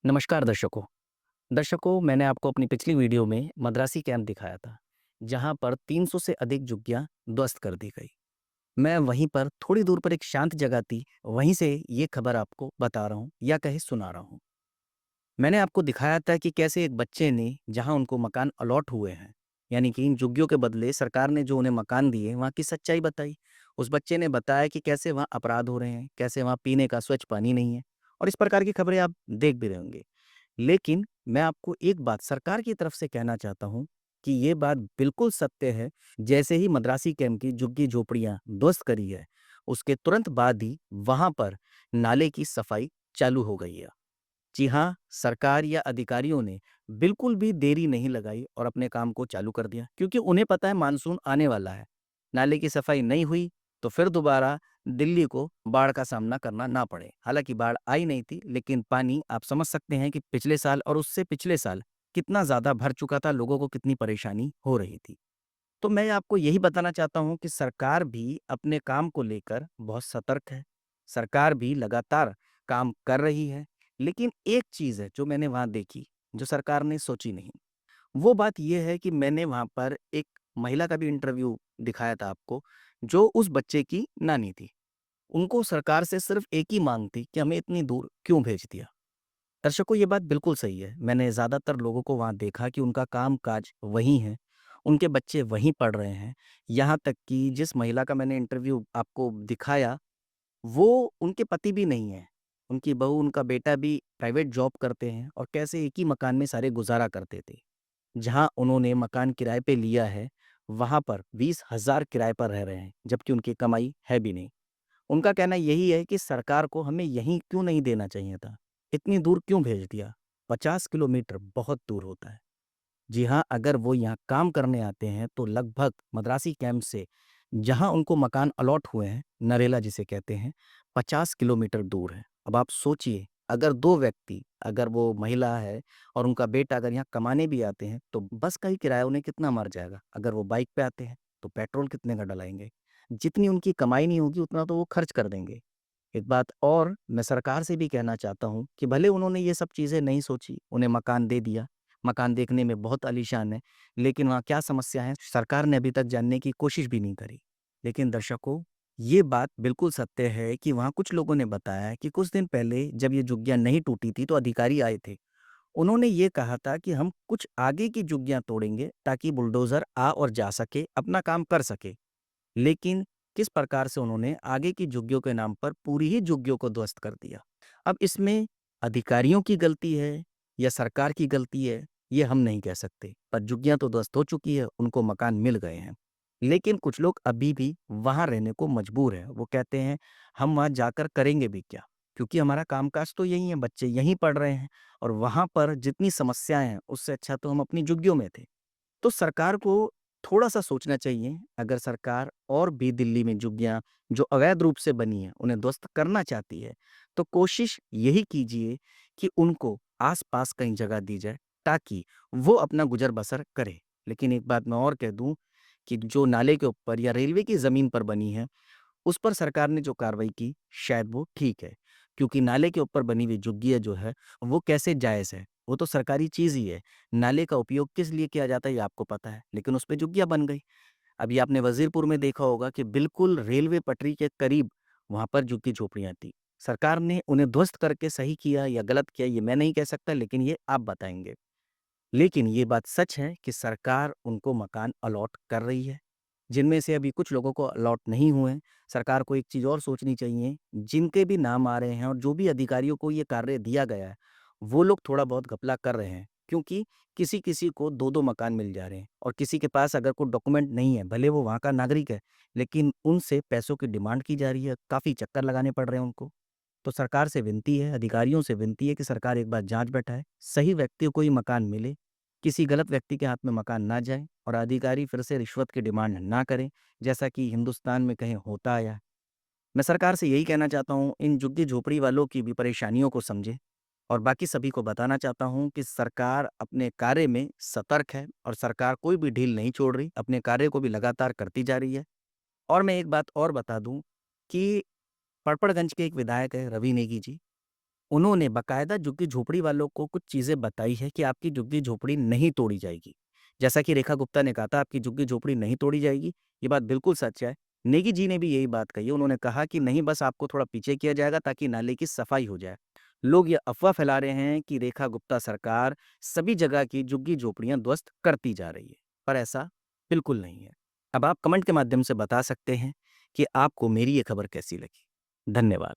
नमस्कार दर्शकों, मैंने आपको अपनी पिछली वीडियो में मद्रासी कैंप दिखाया था, जहां पर 300 से अधिक झुग्गियां ध्वस्त कर दी गई। मैं वहीं पर थोड़ी दूर पर एक शांत जगह थी, वहीं से ये खबर आपको बता रहा हूँ या कहे सुना रहा हूँ। मैंने आपको दिखाया था कि कैसे एक बच्चे ने जहां उनको मकान अलॉट हुए हैं, यानी कि इन झुग्गियों के बदले सरकार ने जो उन्हें मकान दिए, वहाँ की सच्चाई बताई। उस बच्चे ने बताया कि कैसे वहाँ अपराध हो रहे हैं, कैसे वहाँ पीने का स्वच्छ पानी नहीं है, और इस प्रकार की खबरें आप देख भी रहे होंगे। लेकिन मैं आपको एक बात सरकार की तरफ से कहना चाहता हूँ कि ये बात बिल्कुल सत्य है। जैसे ही मद्रासी कैंप की झुग्गी-झोपड़ियाँ ध्वस्त करी है, उसके तुरंत बाद ही वहाँ पर नाले की सफाई चालू हो गई है। जी हाँ, सरकार या अधिकारियों ने बिल्कुल भी देरी नहीं लगाई और अपने काम को चालू कर दिया, क्योंकि उन्हें पता है मानसून आने वाला है। नाले की सफाई नहीं हुई तो फिर दोबारा दिल्ली को बाढ़ का सामना करना ना पड़े। हालाँकि बाढ़ आई नहीं थी, लेकिन पानी आप समझ सकते हैं कि पिछले साल और उससे पिछले साल कितना ज़्यादा भर चुका था, लोगों को कितनी परेशानी हो रही थी। तो मैं आपको यही बताना चाहता हूँ कि सरकार भी अपने काम को लेकर बहुत सतर्क है। सरकार भी लगातार काम कर रही है। लेकिन एक चीज़ है जो मैंने वहाँ देखी, जो सरकार ने सोची नहीं। वो बात ये है कि मैंने वहाँ पर एक महिला का भी इंटरव्यू दिखाया था आपको, जो उस बच्चे की नानी थी। उनको सरकार से सिर्फ़ एक ही माँग थी कि हमें इतनी दूर क्यों भेज दिया? दर्शकों, ये बात बिल्कुल सही है। मैंने ज़्यादातर लोगों को वहाँ देखा कि उनका काम-काज वहीं है, उनके बच्चे वहीं पढ़ रहे हैं। यहाँ तक कि जिस महिला का मैंने इंटरव्यू आपको दिखाया, वो उनके पति भी नहीं हैं। उनकी बहू, उनका बेटा भी प्राइवेट जॉब करते हैं और कैसे एक ही मकान में सारे गुज़ारा करते थे। जहाँ उन्होंने मकान किराए पे लिया है, वहाँ पर 20,000 किराए पर रह रहे हैं, जबकि उनकी कमाई है भी नहीं। उनका कहना यही है कि सरकार को हमें यहीं क्यों नहीं देना चाहिए था? इतनी दूर क्यों भेज दिया? 50 किलोमीटर बहुत दूर होता है। जी हाँ, अगर वो यहाँ काम करने आते हैं तो लगभग मद्रासी कैंप से जहाँ उनको मकान अलॉट हुए हैं, नरेला जिसे कहते हैं, 50 किलोमीटर दूर है। अब आप सोचिए, अगर 2 व्यक्ति, अगर वो महिला है और उनका बेटा अगर यहाँ कमाने भी आते हैं, तो बस का ही किराया उन्हें कितना मर जाएगा। अगर वो बाइक पे आते हैं, तो पेट्रोल कितने का डलाएँगे? जितनी उनकी कमाई नहीं होगी, उतना तो वो खर्च कर देंगे। एक बात और मैं सरकार से भी कहना चाहता हूँ कि भले उन्होंने ये सब चीज़ें नहीं सोची, उन्हें मकान दे दिया, मकान देखने में बहुत आलीशान है, लेकिन वहाँ क्या समस्या है, सरकार ने अभी तक जानने की कोशिश भी नहीं करी। लेकिन दर्शकों, ये बात बिल्कुल सत्य है कि वहाँ कुछ लोगों ने बताया कि कुछ दिन पहले जब ये झुग्गियाँ नहीं टूटी थी, तो अधिकारी आए थे। उन्होंने ये कहा था कि हम कुछ आगे की झुग्गियाँ तोड़ेंगे ताकि बुलडोज़र आ और जा सके, अपना काम कर सके। लेकिन किस प्रकार से उन्होंने आगे की झुग्गियों के नाम पर पूरी ही झुग्गियों को ध्वस्त कर दिया। अब इसमें अधिकारियों की गलती है या सरकार की गलती है, ये हम नहीं कह सकते। पर झुग्गियाँ तो ध्वस्त हो चुकी है, उनको मकान मिल गए हैं। लेकिन कुछ लोग अभी भी वहाँ रहने को मजबूर हैं। वो कहते हैं, हम वहाँ जाकर करेंगे भी क्या? क्योंकि हमारा कामकाज तो यही है, बच्चे यहीं पढ़ रहे हैं और वहाँ पर जितनी समस्याएँ हैं, उससे अच्छा तो हम अपनी झुग्गियों में थे। तो सरकार को थोड़ा-सा सोचना चाहिए, अगर सरकार और भी दिल्ली में झुग्गियाँ जो अवैध रूप से बनी हैं, उन्हें ध्वस्त करना चाहती है, तो कोशिश यही कीजिए कि उनको आस-पास कहीं जगह दी जाए, ताकि वो अपना गुज़र-बसर करें। लेकिन एक बात मैं और कह दूँ कि जो नाले के ऊपर या रेलवे की ज़मीन पर बनी है, उस पर सरकार ने जो कार्रवाई की, शायद वो ठीक है। क्योंकि नाले के ऊपर बनी हुई झुग्गियाँ जो है, वो कैसे जायज़ है? वो तो सरकारी चीज़ ही है। नाले का उपयोग किस लिए किया जाता है, ये आपको पता है, लेकिन उसपे झुग्गियाँ बन गई। अभी आपने वज़ीरपुर में देखा होगा कि बिल्कुल रेलवे पटरी के करीब वहाँ पर झुग्गी-झोपड़ियाँ थी। सरकार ने उन्हें ध्वस्त करके सही किया या गलत किया, ये मैं नहीं कह सकता, लेकिन ये आप बताएँगे। लेकिन ये बात सच है कि सरकार उनको मकान अलॉट कर रही है। जिनमें से अभी कुछ लोगों को अलॉट नहीं हुए हैं, सरकार को एक चीज़ और सोचनी चाहिए, जिनके भी नाम आ रहे हैं और जो भी अधिकारियों को ये कार्य दिया गया है, वो लोग थोड़ा बहुत घपला कर रहे हैं। क्योंकि किसी-किसी को 2-2 मकान मिल जा रहे हैं और किसी के पास अगर कोई डॉक्यूमेंट नहीं है, भले वो वहाँ का नागरिक है, लेकिन उनसे पैसों की डिमांड की जा रही है, काफ़ी चक्कर लगाने पड़ रहे हैं उनको। तो सरकार से विनती है, अधिकारियों से विनती है कि सरकार एक बार जाँच बैठाए, सही व्यक्तियों को ही मकान मिले, किसी गलत व्यक्ति के हाथ में मकान ना जाए और अधिकारी फिर से रिश्वत की डिमांड ना करें, जैसा कि हिंदुस्तान में कहीं होता आया है। मैं सरकार से यही कहना चाहता हूँ, इन झुग्गी-झोपड़ी वालों की भी परेशानियों को समझे और बाकी सभी को बताना चाहता हूँ कि सरकार अपने कार्य में सतर्क है और सरकार कोई भी ढील नहीं छोड़ रही, अपने कार्य को भी लगातार करती जा रही है। और मैं एक बात और बता दूँ कि पड़पड़गंज के एक विधायक हैं रवि नेगी जी। उन्होंने बाकायदा झुग्गी-झोपड़ी वालों को कुछ चीज़ें बताई है कि आपकी झुग्गी-झोपड़ी नहीं तोड़ी जाएगी। जैसा कि रेखा गुप्ता ने कहा था, आपकी झुग्गी-झोपड़ी नहीं तोड़ी जाएगी, ये बात बिल्कुल सच है। नेगी जी ने भी यही बात कही है, उन्होंने कहा कि नहीं, बस आपको थोड़ा पीछे किया जाएगा ताकि नाले की सफाई हो जाए। लोग ये अफ़वाह फैला रहे हैं कि रेखा गुप्ता सरकार सभी जगह की झुग्गी-झोपड़ियाँ ध्वस्त करती जा रही है, पर ऐसा बिल्कुल नहीं है। अब आप कमेंट के माध्यम से बता सकते हैं कि आपको मेरी ये खबर कैसी लगी। धन्यवाद।